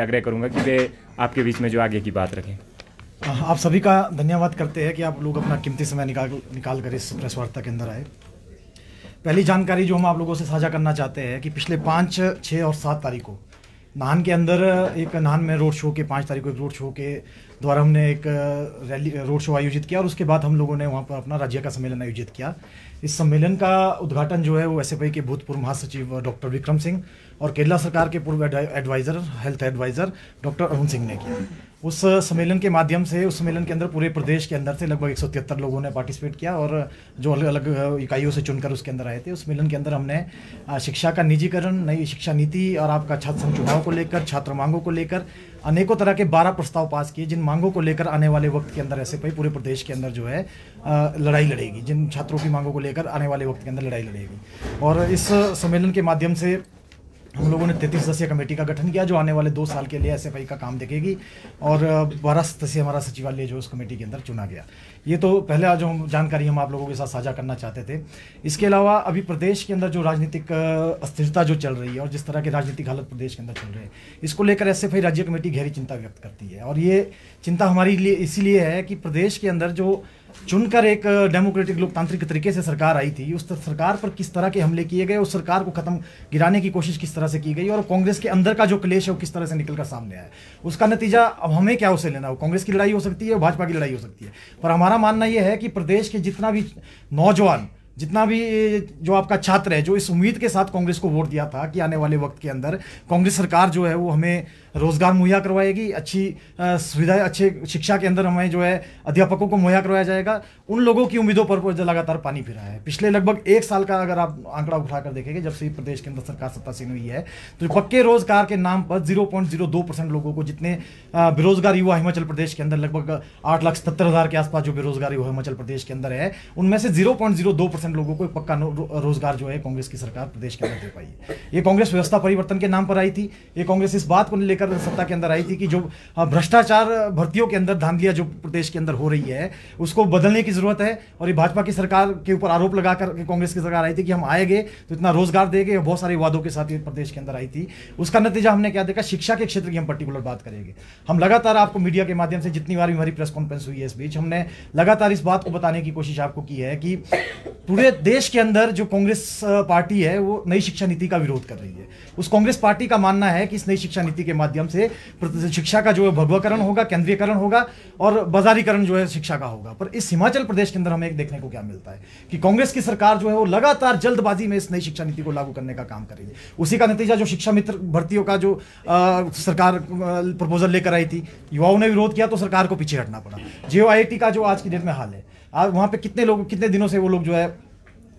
आग्रह करूंगा कि वे आपके बीच में जो आगे की बात रखें। आप सभी का धन्यवाद करते हैं कि आप लोग अपना कीमती समय निकाल कर इस प्रेस वार्ता के अंदर आए। पहली जानकारी जो हम आप लोगों से साझा करना चाहते हैं कि पिछले 5, 6 और 7 तारीख को नाहन के अंदर एक नाहन में रोड शो के 5 तारीख को एक रोड शो के द्वारा हमने एक रैली रोड शो आयोजित किया और उसके बाद हम लोगों ने वहाँ पर अपना राज्य का सम्मेलन आयोजित किया। इस सम्मेलन का उद्घाटन जो है वो एसएफआई के भूतपूर्व महासचिव डॉक्टर विक्रम सिंह और केरला सरकार के पूर्व adviser health adviser doctor Arun Singh ने किया। उस सम्मेलन के माध्यम से उस सम्मेलन के अंदर पूरे प्रदेश के अंदर से लगभग 173 लोगों ने पार्टिसिपेट किया और जो अलग अलग इकाइयों से चुनकर उसके अंदर आए थे। उस सम्मेलन के अंदर हमने शिक्षा का निजीकरण, नई शिक्षा नीति और आपका छात्र संघ चुनाव को लेकर, छात्र मांगों को लेकर अनेकों तरह के 12 प्रस्ताव पास किए, जिन मांगों को लेकर आने वाले वक्त के अंदर एसएफआई पूरे प्रदेश के अंदर जो है लड़ाई लड़ेगी, जिन छात्रों की मांगों को लेकर आने वाले वक्त के अंदर लड़ाई लड़ेगी। और इस सम्मेलन के माध्यम से हम लोगों ने 33 सदस्यीय कमेटी का गठन किया जो आने वाले 2 साल के लिए एसएफआई का काम देखेगी और 12 सदस्यीय हमारा सचिवालय जो उस कमेटी के अंदर चुना गया। ये तो पहले जो जानकारी हम आप लोगों के साथ साझा करना चाहते थे। इसके अलावा अभी प्रदेश के अंदर जो राजनीतिक अस्थिरता जो चल रही है और जिस तरह की राजनीतिक हालत प्रदेश के अंदर चल रही है, इसको लेकर एसएफआई राज्य कमेटी गहरी चिंता व्यक्त करती है। और ये चिंता हमारी लिए इसीलिए है कि प्रदेश के अंदर जो चुनकर एक डेमोक्रेटिक लोकतांत्रिक तरीके से सरकार आई थी, उस सरकार पर किस तरह के हमले किए गए, उस सरकार को गिराने की कोशिश किस तरह से की गई और कांग्रेस के अंदर का जो क्लेश है वो किस तरह से निकलकर सामने आया, उसका नतीजा अब हमें क्या उसे लेना हो। कांग्रेस की लड़ाई हो सकती है, भाजपा की लड़ाई हो सकती है, पर हमारा मानना यह है कि प्रदेश के जितना भी नौजवान, जितना भी जो आपका छात्र है, जो इस उम्मीद के साथ कांग्रेस को वोट दिया था कि आने वाले वक्त के अंदर कांग्रेस सरकार जो है वो हमें रोजगार मुहैया करवाएगी, अच्छी सुविधाएं, अच्छे शिक्षा के अंदर हमें जो है अध्यापकों को मुहैया करवाया जाएगा, उन लोगों की उम्मीदों पर लगातार पानी फिरा है। पिछले लगभग 1 साल का अगर आप आंकड़ा उठाकर देखेंगे, जब से प्रदेश के अंदर सरकार सत्तासीन हुई है, तो पक्के रोजगार के नाम पर 0.02% लोगों को, जितने बेरोजगार युवा हिमाचल प्रदेश के अंदर लगभग 8,77,000 के आसपास जो बेरोजगार युवा हिमाचल प्रदेश के अंदर है, उनमें से 0.02% लोगों को पक्का रोजगार जो है कांग्रेस की सरकार प्रदेश के अंदर दे पाई। ये कांग्रेस व्यवस्था परिवर्तन के नाम पर आई थी। ये कांग्रेस इस बात को लेकर सत्ता के अंदर आई थी कि जो भ्रष्टाचार भर्तियों के अंदर धांधलियां जो प्रदेश के अंदर हो रही है उसको बदलने की जरूरत है। और ये भाजपा की सरकार के ऊपर आरोप लगाकर कांग्रेस की सरकार आई थी कि हम आएंगे तो इतना रोजगार देंगे, बहुत सारे वादों के साथ ये प्रदेश के अंदर आई थी। उसका नतीजा हमने क्या देखा, शिक्षा के क्षेत्र की हम पर्टिकुलर बात करेंगे। हम लगातार आपको मीडिया के माध्यम से जितनी बार हमारी प्रेस कॉन्फ्रेंस हुई है इस बीच, हमने लगातार इस बात को बताने की कोशिश आपको की है कि पूरे देश के अंदर जो कांग्रेस पार्टी है वो नई शिक्षा नीति का विरोध कर रही है। उस कांग्रेस पार्टी का मानना है कि इस नई शिक्षा नीति के माध्यम से शिक्षा का जो है भगवाकरण होगा, केंद्रीयकरण होगा और बाजारीकरण जो है शिक्षा का होगा। पर इस हिमाचल प्रदेश के अंदर हमें एक देखने को क्या मिलता है कि कांग्रेस की सरकार जो है वो लगातार जल्दबाजी में इस नई शिक्षा नीति को लागू करने का काम कर रही है। उसी का नतीजा जो शिक्षा मित्र भर्तियों का जो सरकार प्रपोजल लेकर आई थी, युवाओं ने विरोध किया तो सरकार को पीछे हटना पड़ा। जियो आईआईटी का जो आज की डेट में हाल है, आज वहां पे कितने दिनों से वो लोग जो है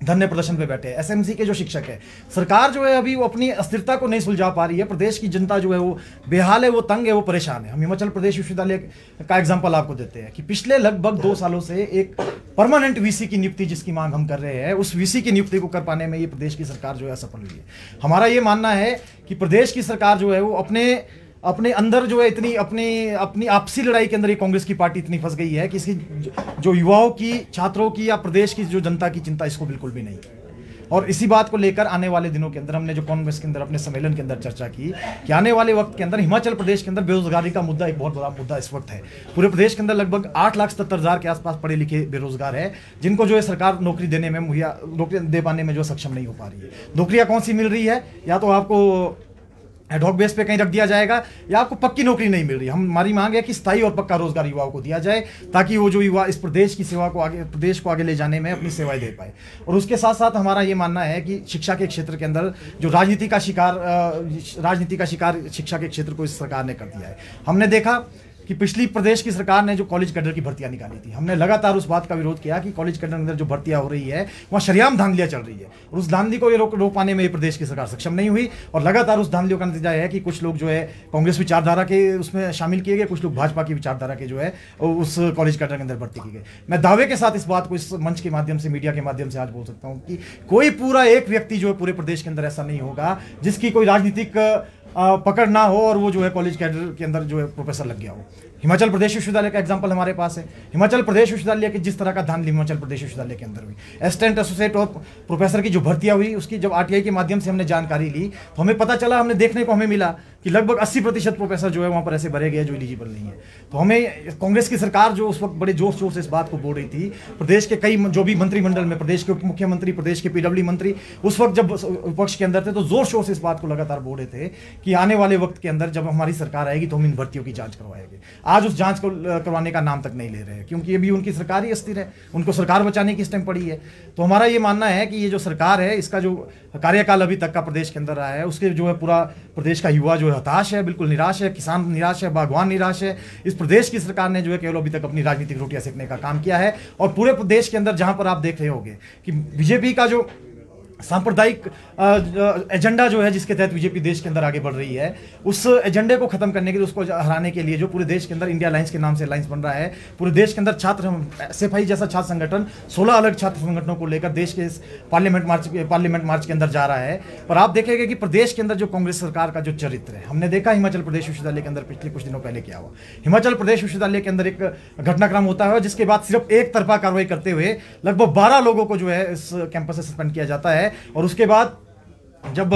धरने प्रदर्शन पे बैठे हैं। एसएमसी के जो शिक्षक है, सरकार जो है अभी वो अपनी अस्थिरता को नहीं सुलझा पा रही है। प्रदेश की जनता जो है वो बेहाल है, वो तंग है, वो परेशान है। हम हिमाचल प्रदेश विश्वविद्यालय का एग्जांपल आपको देते हैं कि पिछले लगभग 2 सालों से एक परमानेंट वीसी की नियुक्ति जिसकी मांग हम कर रहे हैं, उस वीसी की नियुक्ति को कर पाने में ये प्रदेश की सरकार जो है असफल हुई है। हमारा ये मानना है कि प्रदेश की सरकार जो है वो अपने अंदर जो है इतनी अपनी आपसी लड़ाई के अंदर ये कांग्रेस की पार्टी इतनी फंस गई है कि इसकी जो युवाओं की, छात्रों की या प्रदेश की जो जनता की चिंता इसको बिल्कुल भी नहीं। और इसी बात को लेकर आने वाले दिनों के अंदर हमने जो कांग्रेस के अंदर अपने सम्मेलन के अंदर चर्चा की कि आने वाले वक्त के अंदर हिमाचल प्रदेश के अंदर बेरोजगारी का मुद्दा एक बहुत बड़ा मुद्दा इस वक्त है। पूरे प्रदेश के अंदर लगभग 8,77,000 के आसपास पढ़े लिखे बेरोजगार है, जिनको जो है सरकार नौकरी देने में मुहैया नौकरी दे पाने में जो सक्षम नहीं हो पा रही है। नौकरियां कौन सी मिल रही है, या तो आपको एडहॉक बेस पे कहीं रख दिया जाएगा या आपको पक्की नौकरी नहीं मिल रही। हमारी मांग है कि स्थायी और पक्का रोजगार युवाओं को दिया जाए ताकि वो जो युवा इस प्रदेश की सेवा को प्रदेश को आगे ले जाने में अपनी सेवाएं दे पाए। और उसके साथ साथ हमारा ये मानना है कि शिक्षा के क्षेत्र के अंदर जो राजनीति का शिकार शिक्षा के क्षेत्र को इस सरकार ने कर दिया है। हमने देखा कि पिछली प्रदेश की सरकार ने जो कॉलेज कैडर की भर्तियां निकाली थी, हमने लगातार उस बात का विरोध किया कि कॉलेज कैडर के अंदर जो भर्तियां हो रही है वहाँ शरेआम धांधलियां चल रही है और उस धांधली को ये रोक पाने में ये प्रदेश की सरकार सक्षम नहीं हुई। और लगातार उस धांधलियों का नतीजा है कि कुछ लोग जो है कांग्रेस विचारधारा के उसमें शामिल किए गए, कुछ लोग भाजपा की विचारधारा के जो है उस कॉलेज कैडर के अंदर भर्ती की गई। मैं दावे के साथ इस बात को इस मंच के माध्यम से, मीडिया के माध्यम से आज बोल सकता हूँ कि कोई पूरा एक व्यक्ति जो है पूरे प्रदेश के अंदर ऐसा नहीं होगा जिसकी कोई राजनीतिक पकड़ ना हो और वो जो है कॉलेज कैडर के अंदर जो है प्रोफेसर लग गया हो। हिमाचल प्रदेश विश्वविद्यालय का एग्जांपल हमारे पास है। हिमाचल प्रदेश विश्वविद्यालय की जिस तरह का धांधली हिमाचल प्रदेश विश्वविद्यालय के अंदर हुई, असिस्टेंट एसोसिएट और प्रोफेसर की जो भर्तियां हुई, उसकी जब आरटीआई के माध्यम से हमने जानकारी ली तो हमें पता चला, हमने देखने को हमें मिला कि लगभग 80% प्रोफेसर जो है वहाँ पर ऐसे भरे गए जो एलिजिबल नहीं है। तो हमें कांग्रेस की सरकार जो उस वक्त बड़े जोर शोर से इस बात को बोल रही थी, प्रदेश के कई जो भी मंत्रिमंडल में प्रदेश के उप मुख्यमंत्री, प्रदेश के पीडब्ल्यू मंत्री उस वक्त जब विपक्ष के अंदर थे तो जोर शोर से इस बात को लगातार बोल रहे थे कि आने वाले वक्त के अंदर जब हमारी सरकार आएगी तो हम इन भर्तियों की जांच करवाएंगे। आज उस जांच को करवाने का नाम तक नहीं ले रहे हैं, क्योंकि अभी उनकी सरकार ही अस्थिर है, उनको सरकार बचाने की इस टाइम पड़ी है। तो हमारा ये मानना है कि ये जो सरकार है, इसका जो कार्यकाल अभी तक का प्रदेश के अंदर रहा है, उसके जो है पूरा प्रदेश का युवा जो है हताश है, बिल्कुल निराश है, किसान निराश है, बागवान निराश है। इस प्रदेश की सरकार ने जो है केवल अभी तक अपनी राजनीतिक रोटियां सेकने का काम किया है। और पूरे प्रदेश के अंदर जहां पर आप देख रहे होंगे कि बीजेपी का जो सांप्रदायिक एजेंडा जो है, जिसके तहत बीजेपी देश के अंदर आगे बढ़ रही है, उस एजेंडे को खत्म करने के लिए, उसको हराने के लिए जो पूरे देश के अंदर इंडिया अलायंस के नाम से अलायंस बन रहा है, पूरे देश के अंदर छात्र एसएफआई जैसा छात्र संगठन 16 अलग छात्र संगठनों को लेकर देश के पार्लियामेंट मार्च के अंदर जा रहा है। पर आप देखेंगे कि प्रदेश के अंदर जो कांग्रेस सरकार का जो चरित्र है, हमने देखा हिमाचल प्रदेश विश्वविद्यालय के अंदर पिछले कुछ दिनों पहले क्या हुआ। हिमाचल प्रदेश विश्वविद्यालय के अंदर एक घटनाक्रम होता है जिसके बाद सिर्फ एक तरफा कार्रवाई करते हुए लगभग 12 लोगों को जो है इस कैंपस से सस्पेंड किया जाता है। और उसके बाद जब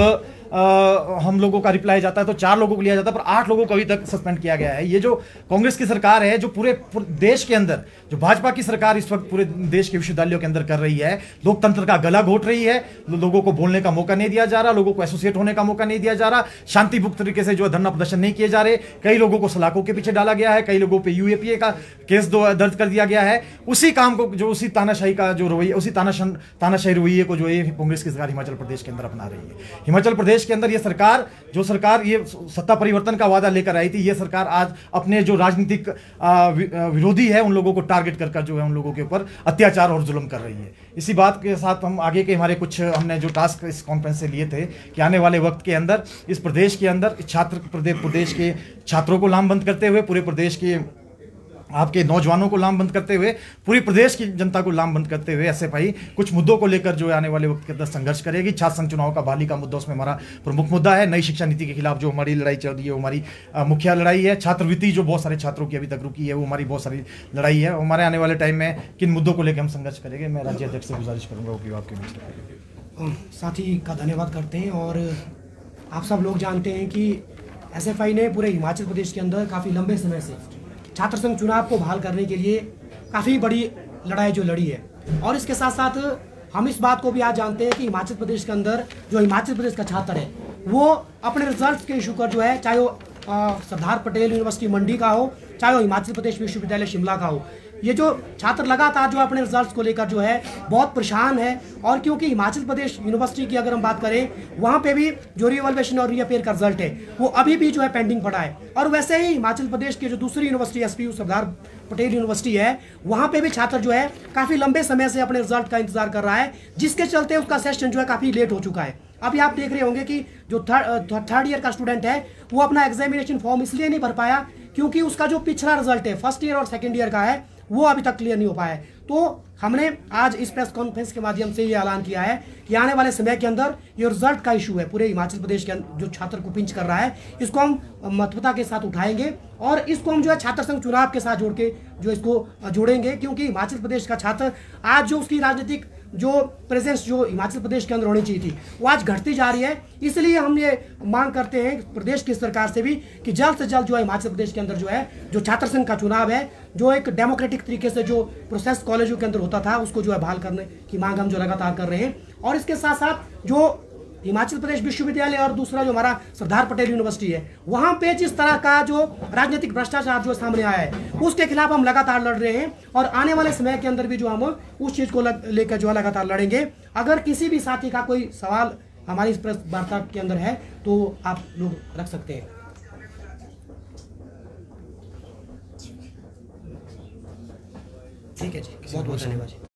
हम लोगों का रिप्लाई जाता है तो 4 लोगों को लिया जाता है, पर 8 लोगों को अभी तक सस्पेंड किया गया है। ये जो कांग्रेस की सरकार है, जो पूरे देश के अंदर, जो भाजपा की सरकार इस वक्त पूरे देश के विश्वविद्यालयों के अंदर कर रही है, लोकतंत्र का गला घोट रही है, लोगों को बोलने का मौका नहीं दिया जा रहा, लोगों को एसोसिएट होने का मौका नहीं दिया जा रहा, शांतिपूर्ण तरीके से जो है धरना प्रदर्शन नहीं किए जा रहे, कई लोगों को सलाखों के पीछे डाला गया है, कई लोगों पर यूएपीए का केस दर्ज कर दिया गया है। उसी काम को, जो उसी तानाशाही का जो रवैया, उसी तानाशाही रवैये को जो है कांग्रेस की सरकार हिमाचल प्रदेश के अंदर अपना रही है। हिमाचल प्रदेश के अंदर ये सरकार, जो सरकार ये सत्ता परिवर्तन का वादा लेकर आई थी, ये सरकार आज अपने जो राजनीतिक विरोधी है उन लोगों को टारगेट कर जो है उन लोगों के ऊपर अत्याचार और जुल्म कर रही है। इसी बात के साथ हम आगे के हमारे कुछ हमने जो टास्क इस कॉन्फ्रेंस से लिए थे कि आने वाले वक्त के अंदर इस प्रदेश के अंदर प्रदेश के छात्रों को लामबंद करते हुए, पूरे प्रदेश के आपके नौजवानों को लामबंद करते हुए, पूरी प्रदेश की जनता को लामबंद करते हुए एसएफआई कुछ मुद्दों को लेकर जो है आने वाले वक्त के अंदर संघर्ष करेगी। छात्र संघ चुनाव का बहाली का मुद्दा उसमें हमारा प्रमुख मुद्दा है। नई शिक्षा नीति के खिलाफ जो हमारी लड़ाई चल रही है वो हमारी मुख्य लड़ाई है। छात्रवृत्ति जो बहुत सारे छात्रों की अभी तक रुकी है वो हमारी बहुत सारी लड़ाई है। हमारे आने वाले टाइम में किन मुद्दों को लेकर हम संघर्ष करेंगे, मैं राज्य अध्यक्ष से गुजारिश करूँगा कि आपके बीच साथी का धन्यवाद करते हैं। और आप सब लोग जानते हैं कि एसएफआई ने पूरे हिमाचल प्रदेश के अंदर काफ़ी लंबे समय से छात्र संघ चुनाव को बहाल करने के लिए काफ़ी बड़ी लड़ाई जो लड़ी है। और इसके साथ साथ हम इस बात को भी आज जानते हैं कि हिमाचल प्रदेश के अंदर जो हिमाचल प्रदेश का छात्र है वो अपने रिजल्ट के इशू कर जो है, चाहे वो सरदार पटेल यूनिवर्सिटी मंडी का हो, चाहे वो हिमाचल प्रदेश विश्वविद्यालय शिमला का हो, ये जो छात्र लगातार जो अपने रिजल्ट्स को लेकर जो है बहुत परेशान है। और क्योंकि हिमाचल प्रदेश यूनिवर्सिटी की अगर हम बात करें, वहाँ पे भी जो रीवैल्यूएशन और रीअपेयर का रिजल्ट है वो अभी भी जो है पेंडिंग पड़ा है। और वैसे ही हिमाचल प्रदेश की जो दूसरी university SPU Sardar Patel university है, वहाँ पे भी छात्र जो है काफ़ी लंबे समय से अपने रिजल्ट का इंतजार कर रहा है, जिसके चलते उसका सेशन जो है काफ़ी लेट हो चुका है। अभी आप देख रहे होंगे कि जो थर्ड ईयर का स्टूडेंट है वो अपना एग्जामिनेशन फॉर्म इसलिए नहीं भर पाया क्योंकि उसका जो पिछला रिजल्ट है फर्स्ट ईयर और सेकेंड ईयर का है वो अभी तक क्लियर नहीं हो पाया है। तो हमने आज इस प्रेस कॉन्फ्रेंस के माध्यम से ये ऐलान किया है कि आने वाले समय के अंदर ये रिजल्ट का इशू है पूरे हिमाचल प्रदेश के जो छात्र को पिंच कर रहा है, इसको हम महत्वता के साथ उठाएंगे और इसको हम जो है छात्र संघ चुनाव के साथ जोड़ के जो इसको जोड़ेंगे। क्योंकि हिमाचल प्रदेश का छात्र आज जो उसकी राजनीतिक जो प्रेजेंस जो हिमाचल प्रदेश के अंदर होनी चाहिए थी वो आज घटती जा रही है। इसलिए हम ये मांग करते हैं प्रदेश की सरकार से भी कि जल्द से जल्द जो है हिमाचल प्रदेश के अंदर जो है जो छात्र संघ का चुनाव है, जो एक डेमोक्रेटिक तरीके से जो प्रोसेस कॉलेजों के अंदर होता था, उसको जो है बहाल करने की मांग हम जो लगातार कर रहे हैं। और इसके साथ साथ जो हिमाचल प्रदेश विश्वविद्यालय और दूसरा जो हमारा सरदार पटेल यूनिवर्सिटी है, वहाँ पे जिस तरह का जो राजनीतिक भ्रष्टाचार जो सामने आया है उसके खिलाफ हम लगातार लड़ रहे हैं और आने वाले समय के अंदर भी जो हम उस चीज़ को लेकर जो है लगातार लड़ेंगे। अगर किसी भी साथी का कोई सवाल हमारी इस प्रेस वार्ता के अंदर है तो आप लोग रख सकते हैं। ठीक है जी, बहुत बहुत धन्यवाद।